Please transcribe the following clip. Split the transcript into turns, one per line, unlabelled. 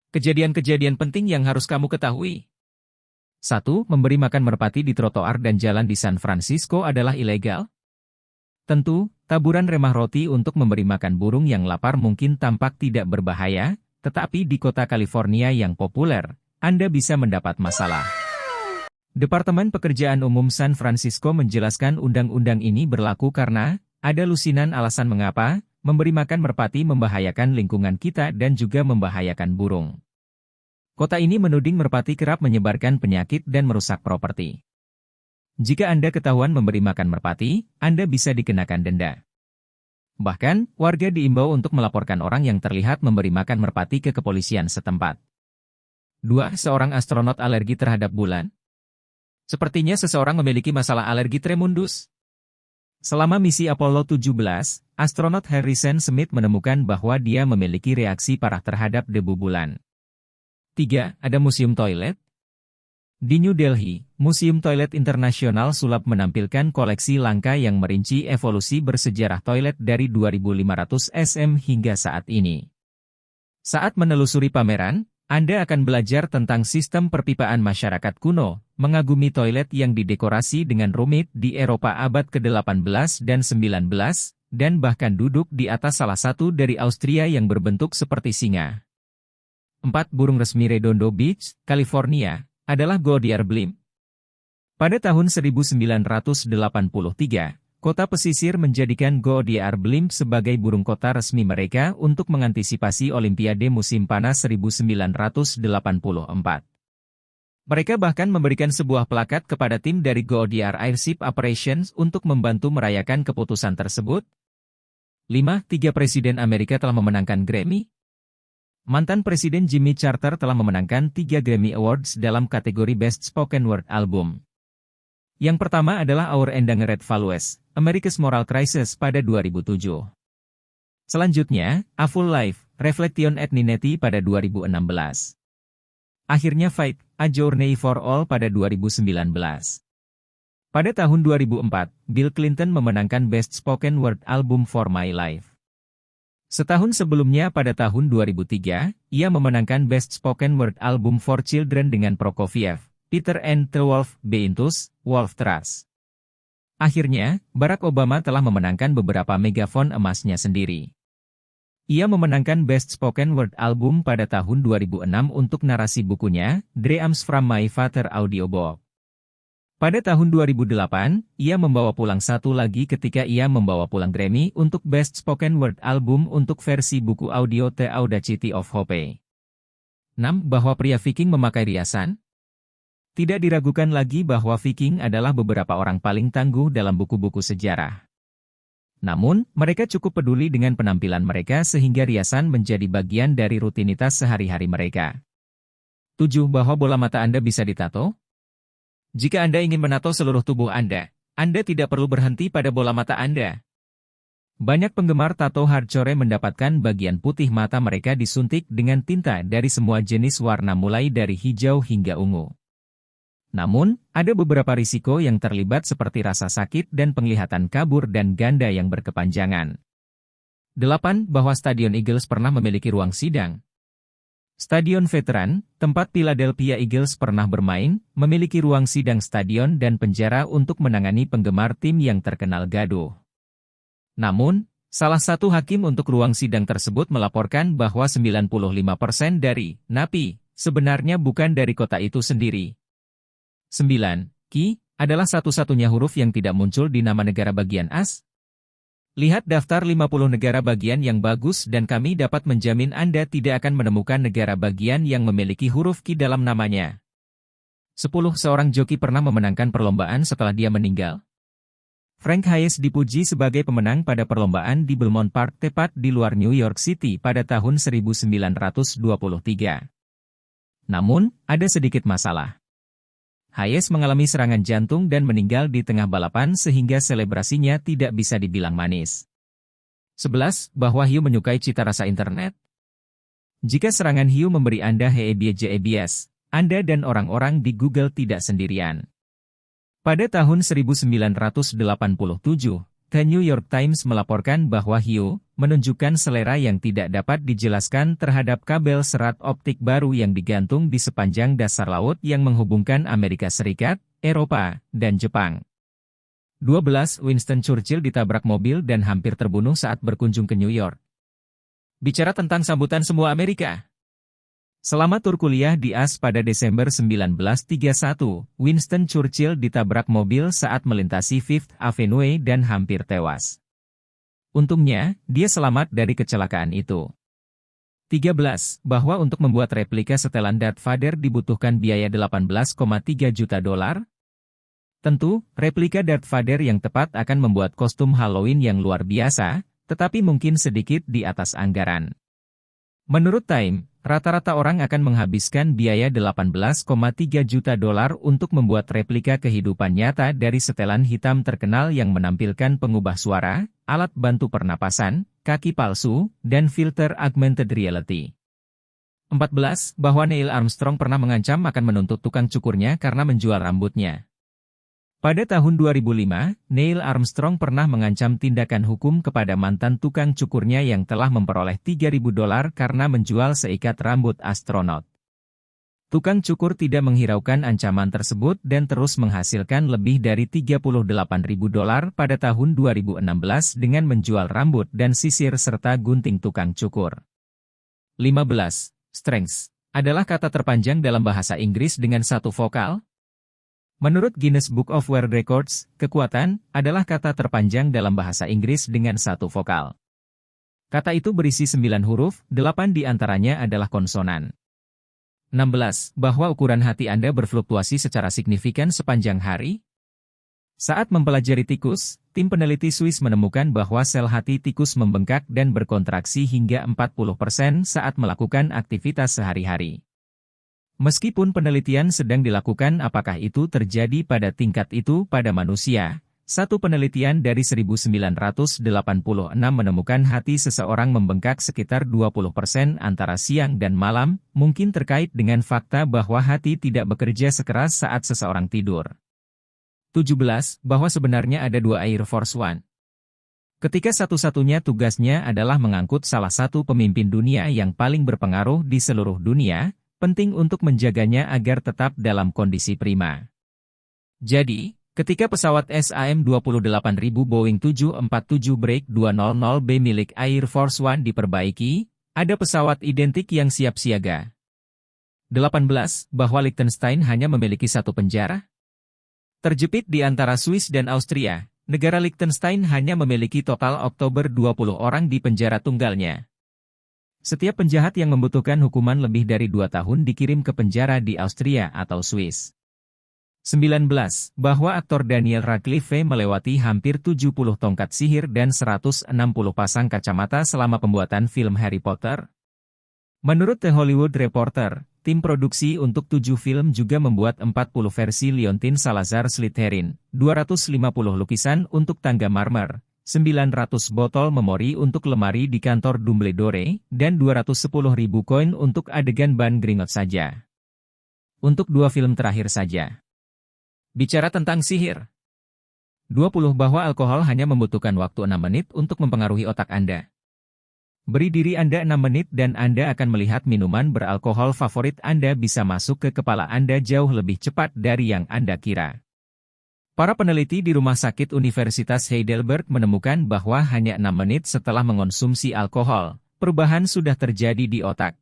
Kejadian-kejadian penting yang harus kamu ketahui. 1. Memberi makan merpati di trotoar dan jalan di San Francisco adalah ilegal? Tentu, taburan remah roti untuk memberi makan burung yang lapar mungkin tampak tidak berbahaya, tetapi di kota California yang populer, Anda bisa mendapat masalah. Departemen Pekerjaan Umum San Francisco menjelaskan undang-undang ini berlaku karena ada lusinan alasan mengapa memberi makan merpati membahayakan lingkungan kita dan juga membahayakan burung. Kota ini menuding merpati kerap menyebarkan penyakit dan merusak properti. Jika Anda ketahuan memberi makan merpati, Anda bisa dikenakan denda. Bahkan, warga diimbau untuk melaporkan orang yang terlihat memberi makan merpati ke kepolisian setempat. 2. Seorang astronot alergi terhadap bulan. Sepertinya seseorang memiliki masalah alergi tremendus. Selama misi Apollo 17, astronot Harrison Smith menemukan bahwa dia memiliki reaksi parah terhadap debu bulan. 3. Ada museum toilet. Di New Delhi, Museum Toilet Internasional sulap menampilkan koleksi langka yang merinci evolusi bersejarah toilet dari 2500 SM hingga saat ini. Saat menelusuri pameran, Anda akan belajar tentang sistem perpipaan masyarakat kuno, mengagumi toilet yang didekorasi dengan rumit di Eropa abad ke-18 dan 19, dan bahkan duduk di atas salah satu dari Austria yang berbentuk seperti singa. 4. Burung resmi Redondo Beach, California, adalah Goodyear Blimp. Pada tahun 1983, kota pesisir menjadikan Goodyear Blimp sebagai burung kota resmi mereka untuk mengantisipasi Olimpiade musim panas 1984. Mereka bahkan memberikan sebuah plakat kepada tim dari Goodyear Airship Operations untuk membantu merayakan keputusan tersebut. 5. 3 Presiden Amerika telah memenangkan Grammy. Mantan Presiden Jimmy Carter telah memenangkan 3 Grammy Awards dalam kategori Best Spoken Word Album. Yang pertama adalah Our Endangered Values, America's Moral Crisis pada 2007. Selanjutnya, A Full Life, Reflection at Ninety pada 2016. Akhirnya Fight, A Journey for All pada 2019. Pada tahun 2004, Bill Clinton memenangkan Best Spoken Word Album for My Life. Setahun sebelumnya pada tahun 2003, ia memenangkan Best Spoken Word Album for Children dengan Prokofiev, Peter and the Wolf, Beintus, Wolf Trust. Akhirnya, Barack Obama telah memenangkan beberapa megafon emasnya sendiri. Ia memenangkan Best Spoken Word Album pada tahun 2006 untuk narasi bukunya, Dreams from My Father audiobook. Pada tahun 2008, ia membawa pulang satu lagi ketika ia membawa pulang Grammy untuk Best Spoken Word Album untuk versi buku audio The Audacity of Hope. 6. Bahwa pria Viking memakai riasan. Tidak diragukan lagi bahwa Viking adalah beberapa orang paling tangguh dalam buku-buku sejarah. Namun, mereka cukup peduli dengan penampilan mereka sehingga riasan menjadi bagian dari rutinitas sehari-hari mereka. 7. Bahwa bola mata Anda bisa ditato. Jika Anda ingin menato seluruh tubuh Anda tidak perlu berhenti pada bola mata Anda. Banyak penggemar tato hardcore mendapatkan bagian putih mata mereka disuntik dengan tinta dari semua jenis warna mulai dari hijau hingga ungu. Namun, ada beberapa risiko yang terlibat seperti rasa sakit dan penglihatan kabur dan ganda yang berkepanjangan. 8. Bahwa Stadion Eagles pernah memiliki ruang sidang. Stadion Veteran, tempat Philadelphia Eagles pernah bermain, memiliki ruang sidang stadion dan penjara untuk menangani penggemar tim yang terkenal gaduh. Namun, salah satu hakim untuk ruang sidang tersebut melaporkan bahwa 95% dari napi sebenarnya bukan dari kota itu sendiri. 9. Ki adalah satu-satunya huruf yang tidak muncul di nama negara bagian as. Lihat daftar 50 negara bagian yang bagus dan kami dapat menjamin Anda tidak akan menemukan negara bagian yang memiliki huruf Ki dalam namanya. 10. Seorang joki pernah memenangkan perlombaan setelah dia meninggal. Frank Hayes dipuji sebagai pemenang pada perlombaan di Belmont Park tepat di luar New York City pada tahun 1923. Namun, ada sedikit masalah. Hayes mengalami serangan jantung dan meninggal di tengah balapan sehingga selebrasinya tidak bisa dibilang manis. 11. Bahwa hiu menyukai cita rasa internet. Jika serangan hiu memberi Anda heebie-jeebies, Anda dan orang-orang di Google tidak sendirian. Pada tahun 1987, The New York Times melaporkan bahwa hiu menunjukkan selera yang tidak dapat dijelaskan terhadap kabel serat optik baru yang digantung di sepanjang dasar laut yang menghubungkan Amerika Serikat, Eropa, dan Jepang. 12. Winston Churchill ditabrak mobil dan hampir terbunuh saat berkunjung ke New York. Bicara tentang sambutan semua Amerika. Selama tur kuliah di AS pada Desember 1931, Winston Churchill ditabrak mobil saat melintasi Fifth Avenue dan hampir tewas. Untungnya, dia selamat dari kecelakaan itu. 13. Bahwa untuk membuat replika setelan Darth Vader dibutuhkan biaya $18,3 juta. Tentu, replika Darth Vader yang tepat akan membuat kostum Halloween yang luar biasa, tetapi mungkin sedikit di atas anggaran. Menurut Time, rata-rata orang akan menghabiskan biaya $18,3 juta untuk membuat replika kehidupan nyata dari setelan hitam terkenal yang menampilkan pengubah suara, alat bantu pernapasan, kaki palsu, dan filter augmented reality. 14. Bahwa Neil Armstrong pernah mengancam akan menuntut tukang cukurnya karena menjual rambutnya. Pada tahun 2005, Neil Armstrong pernah mengancam tindakan hukum kepada mantan tukang cukurnya yang telah memperoleh $3.000 karena menjual seikat rambut astronot. Tukang cukur tidak menghiraukan ancaman tersebut dan terus menghasilkan lebih dari $38.000 pada tahun 2016 dengan menjual rambut dan sisir serta gunting tukang cukur. 15. Strengths adalah kata terpanjang dalam bahasa Inggris dengan satu vokal. Menurut Guinness Book of World Records, kekuatan adalah kata terpanjang dalam bahasa Inggris dengan satu vokal. Kata itu berisi 9 huruf, 8 di antaranya adalah konsonan. 16. Bahwa ukuran hati Anda berfluktuasi secara signifikan sepanjang hari. Saat mempelajari tikus, tim peneliti Swiss menemukan bahwa sel hati tikus membengkak dan berkontraksi hingga 40% saat melakukan aktivitas sehari-hari. Meskipun penelitian sedang dilakukan apakah itu terjadi pada tingkat itu pada manusia, satu penelitian dari 1986 menemukan hati seseorang membengkak sekitar 20% antara siang dan malam, mungkin terkait dengan fakta bahwa hati tidak bekerja sekeras saat seseorang tidur. 17. Bahwa sebenarnya ada 2 Air Force One. Ketika satu-satunya tugasnya adalah mengangkut salah satu pemimpin dunia yang paling berpengaruh di seluruh dunia, penting untuk menjaganya agar tetap dalam kondisi prima. Jadi, ketika pesawat SAM 28.000 Boeing 747 Break 200B milik Air Force One diperbaiki, ada pesawat identik yang siap siaga. 18. Bahwa Liechtenstein hanya memiliki satu penjara. Terjepit di antara Swiss dan Austria, negara Liechtenstein hanya memiliki total Oktober 20 orang di penjara tunggalnya. Setiap penjahat yang membutuhkan hukuman lebih dari 2 tahun dikirim ke penjara di Austria atau Swiss. 19. Bahwa aktor Daniel Radcliffe melewati hampir 70 tongkat sihir dan 160 pasang kacamata selama pembuatan film Harry Potter. Menurut The Hollywood Reporter, tim produksi untuk 7 film juga membuat 40 versi Leontyne Salazar Slytherin, 250 lukisan untuk tangga marmer, 900 botol memori untuk lemari di kantor Dumbledore, dan 210.000 koin untuk adegan ban Gringotts saja. Untuk 2 film terakhir saja. Bicara tentang sihir. 20. Bahwa alkohol hanya membutuhkan waktu 6 menit untuk mempengaruhi otak Anda. Beri diri Anda 6 menit dan Anda akan melihat minuman beralkohol favorit Anda bisa masuk ke kepala Anda jauh lebih cepat dari yang Anda kira. Para peneliti di Rumah Sakit Universitas Heidelberg menemukan bahwa hanya 6 menit setelah mengonsumsi alkohol, perubahan sudah terjadi di otak.